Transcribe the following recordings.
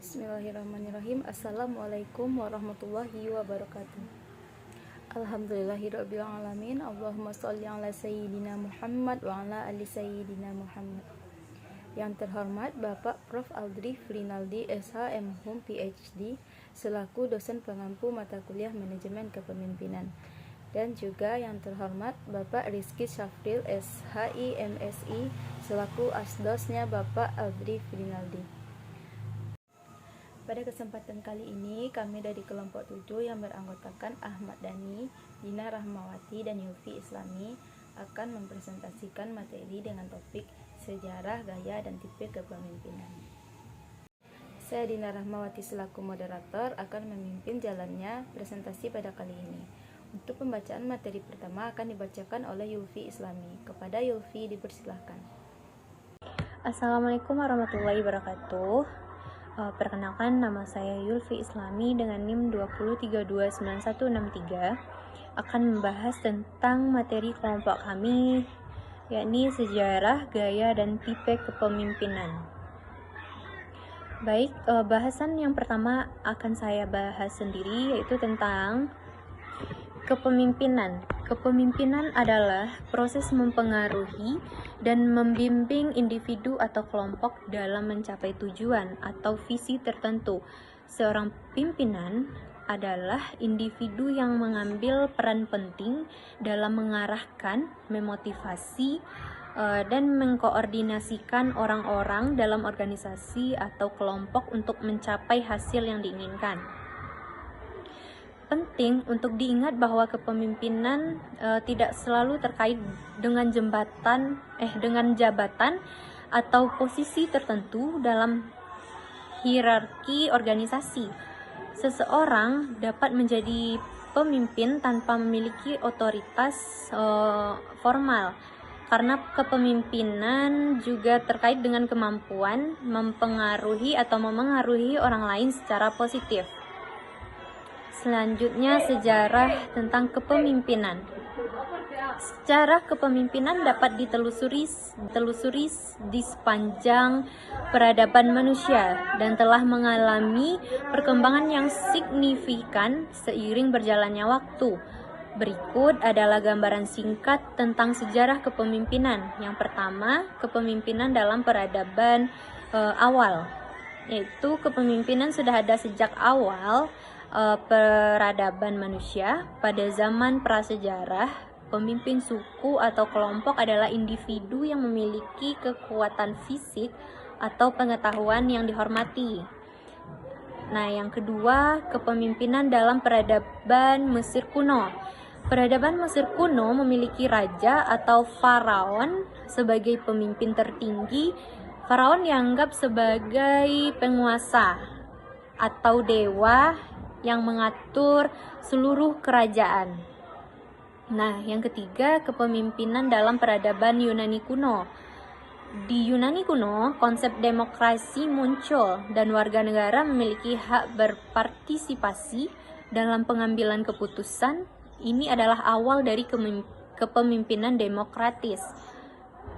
Bismillahirrahmanirrahim. Assalamualaikum warahmatullahi wabarakatuh. Alhamdulillahirabbil alamin. Allahumma sholli ala sayyidina Muhammad wa ala ali sayyidina Muhammad. Yang terhormat Bapak Prof. Aldrich Rinaldi SH MHum PhD selaku dosen pengampu mata kuliah Manajemen Kepemimpinan. Dan juga yang terhormat Bapak Rizky Syafril SHI MSI selaku asdosnya Bapak Aldrich Rinaldi. Pada kesempatan kali ini, kami dari kelompok 7 yang beranggotakan Ahmad Dhani, Dina Rahmawati, dan Yulfi Islami akan mempresentasikan materi dengan topik sejarah, gaya, dan tipe kepemimpinan. Saya Dina Rahmawati selaku moderator akan memimpin jalannya presentasi pada kali ini. Untuk pembacaan materi pertama akan dibacakan oleh Yulfi Islami. Kepada Yulfi dipersilahkan. Assalamualaikum warahmatullahi wabarakatuh. Perkenalkan, nama saya Yulfi Islami dengan NIM 20329163 akan membahas tentang materi kelompok kami, yakni sejarah, gaya, dan tipe kepemimpinan. Baik, bahasan yang pertama akan saya bahas sendiri yaitu tentang kepemimpinan. Kepemimpinan adalah proses mempengaruhi dan membimbing individu atau kelompok dalam mencapai tujuan atau visi tertentu. Seorang pimpinan adalah individu yang mengambil peran penting dalam mengarahkan, memotivasi, dan mengkoordinasikan orang-orang dalam organisasi atau kelompok untuk mencapai hasil yang diinginkan. Penting untuk diingat bahwa kepemimpinan tidak selalu terkait dengan jabatan atau posisi tertentu dalam hierarki organisasi. Seseorang dapat menjadi pemimpin tanpa memiliki otoritas formal, karena kepemimpinan juga terkait dengan kemampuan mempengaruhi atau memengaruhi orang lain secara positif. Selanjutnya, sejarah tentang kepemimpinan. Sejarah kepemimpinan dapat ditelusuri di sepanjang peradaban manusia dan telah mengalami perkembangan yang signifikan seiring berjalannya waktu. Berikut adalah gambaran singkat tentang sejarah kepemimpinan. Yang pertama, kepemimpinan dalam peradaban awal, yaitu kepemimpinan sudah ada sejak awal peradaban manusia. Pada zaman prasejarah, pemimpin suku atau kelompok adalah individu yang memiliki kekuatan fisik atau pengetahuan yang dihormati. Nah, yang kedua, kepemimpinan dalam peradaban Mesir kuno. Peradaban Mesir kuno memiliki raja atau faraon sebagai pemimpin tertinggi. Faraon dianggap sebagai penguasa atau dewa yang mengatur seluruh kerajaan. Nah, yang ketiga, kepemimpinan dalam peradaban Yunani kuno. Di Yunani kuno, konsep demokrasi muncul dan warga negara memiliki hak berpartisipasi dalam pengambilan keputusan. Ini adalah awal dari kepemimpinan demokratis.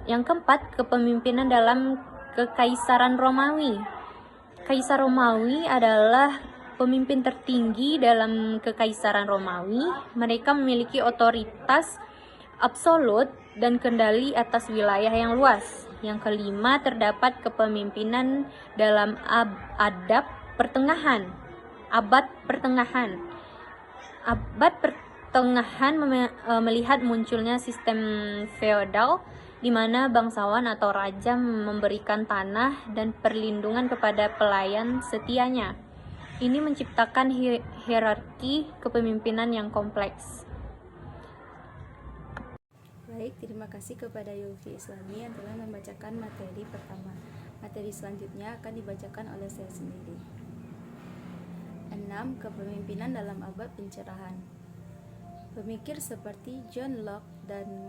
Yang keempat, kepemimpinan dalam Kekaisaran Romawi. Kaisar Romawi adalah pemimpin tertinggi dalam Kekaisaran Romawi. Mereka memiliki otoritas absolut dan kendali atas wilayah yang luas. Yang kelima, terdapat kepemimpinan dalam abad pertengahan. Abad pertengahan melihat munculnya sistem feodal di mana bangsawan atau raja memberikan tanah dan perlindungan kepada pelayan setianya. Ini menciptakan hierarki kepemimpinan yang kompleks. Baik, terima kasih kepada Yulfi Islami yang telah membacakan materi pertama. Materi selanjutnya akan dibacakan oleh saya sendiri. 6. Kepemimpinan dalam abad pencerahan. Pemikir seperti John Locke dan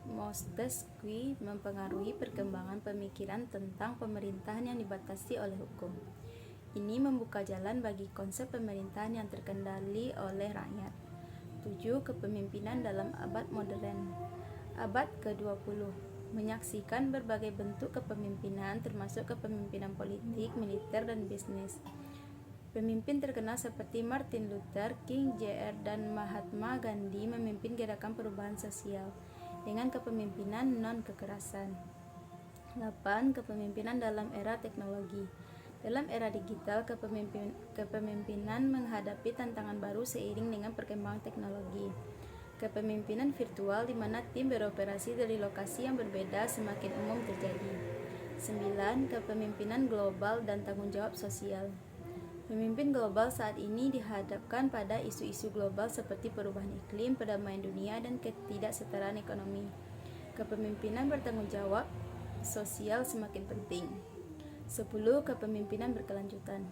Montesquieu mempengaruhi perkembangan pemikiran tentang pemerintahan yang dibatasi oleh hukum. Ini membuka jalan bagi konsep pemerintahan yang terkendali oleh rakyat. 7. Kepemimpinan dalam abad modern. Abad ke-20. menyaksikan berbagai bentuk kepemimpinan termasuk kepemimpinan politik, militer, dan bisnis. Pemimpin terkenal seperti Martin Luther King Jr. dan Mahatma Gandhi memimpin gerakan perubahan sosial dengan kepemimpinan non-kekerasan. 8. Kepemimpinan dalam era teknologi. Dalam era digital, kepemimpinan menghadapi tantangan baru seiring dengan perkembangan teknologi. Kepemimpinan virtual di mana tim beroperasi dari lokasi yang berbeda semakin umum terjadi. 9. Kepemimpinan global dan tanggung jawab sosial. Pemimpin global saat ini dihadapkan pada isu-isu global seperti perubahan iklim, perdamaian dunia, dan ketidaksetaraan ekonomi. Kepemimpinan bertanggung jawab sosial semakin penting. 10. Kepemimpinan berkelanjutan.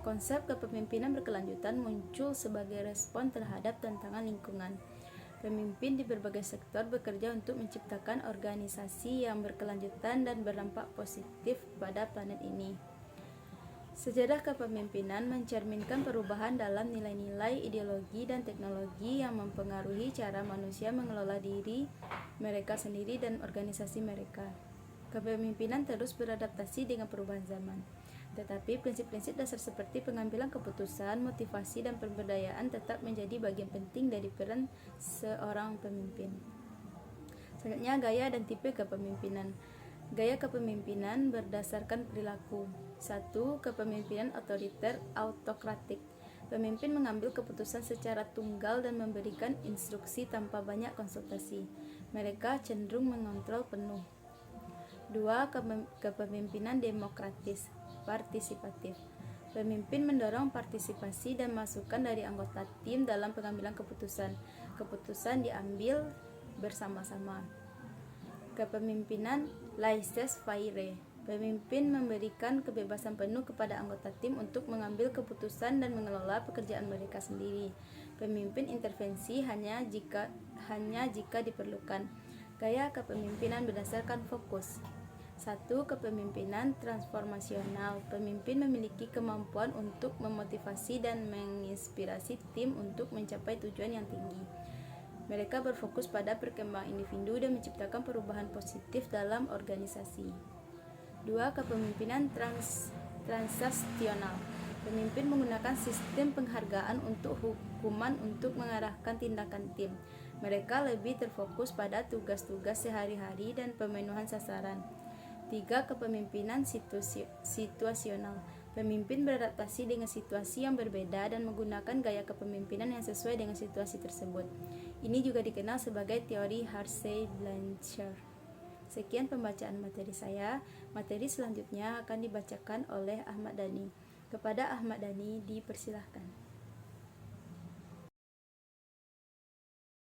Konsep kepemimpinan berkelanjutan muncul sebagai respon terhadap tantangan lingkungan. Pemimpin di berbagai sektor bekerja untuk menciptakan organisasi yang berkelanjutan dan berdampak positif pada planet ini. Sejarah kepemimpinan mencerminkan perubahan dalam nilai-nilai, ideologi, dan teknologi yang mempengaruhi cara manusia mengelola diri mereka sendiri dan organisasi mereka. Kepemimpinan terus beradaptasi dengan perubahan zaman, tetapi prinsip-prinsip dasar seperti pengambilan keputusan, motivasi, dan pemberdayaan tetap menjadi bagian penting dari peran seorang pemimpin. Selanjutnya, gaya dan tipe kepemimpinan. Gaya kepemimpinan berdasarkan perilaku. 1. Kepemimpinan otoriter autokratik. Pemimpin mengambil keputusan secara tunggal dan memberikan instruksi tanpa banyak konsultasi. Mereka cenderung mengontrol penuh. 2. Kepemimpinan demokratis partisipatif. Pemimpin mendorong partisipasi dan masukan dari anggota tim dalam pengambilan keputusan. Keputusan diambil bersama-sama. Kepemimpinan laissez-faire. Pemimpin memberikan kebebasan penuh kepada anggota tim untuk mengambil keputusan dan mengelola pekerjaan mereka sendiri. Pemimpin intervensi hanya jika diperlukan. Gaya kepemimpinan berdasarkan fokus. 1. Kepemimpinan transformasional. Pemimpin memiliki kemampuan untuk memotivasi dan menginspirasi tim untuk mencapai tujuan yang tinggi. Mereka berfokus pada perkembangan individu dan menciptakan perubahan positif dalam organisasi. 2. Kepemimpinan transaksional. Pemimpin menggunakan sistem penghargaan untuk hukuman untuk mengarahkan tindakan tim. Mereka lebih terfokus pada tugas-tugas sehari-hari dan pemenuhan sasaran. 3. Kepemimpinan situasional. Pemimpin beradaptasi dengan situasi yang berbeda dan menggunakan gaya kepemimpinan yang sesuai dengan situasi tersebut. Ini juga dikenal sebagai teori Hersey-Blanchard. Sekian pembacaan materi saya. Materi selanjutnya akan dibacakan oleh Ahmad Dhani. Kepada Ahmad Dhani dipersilahkan.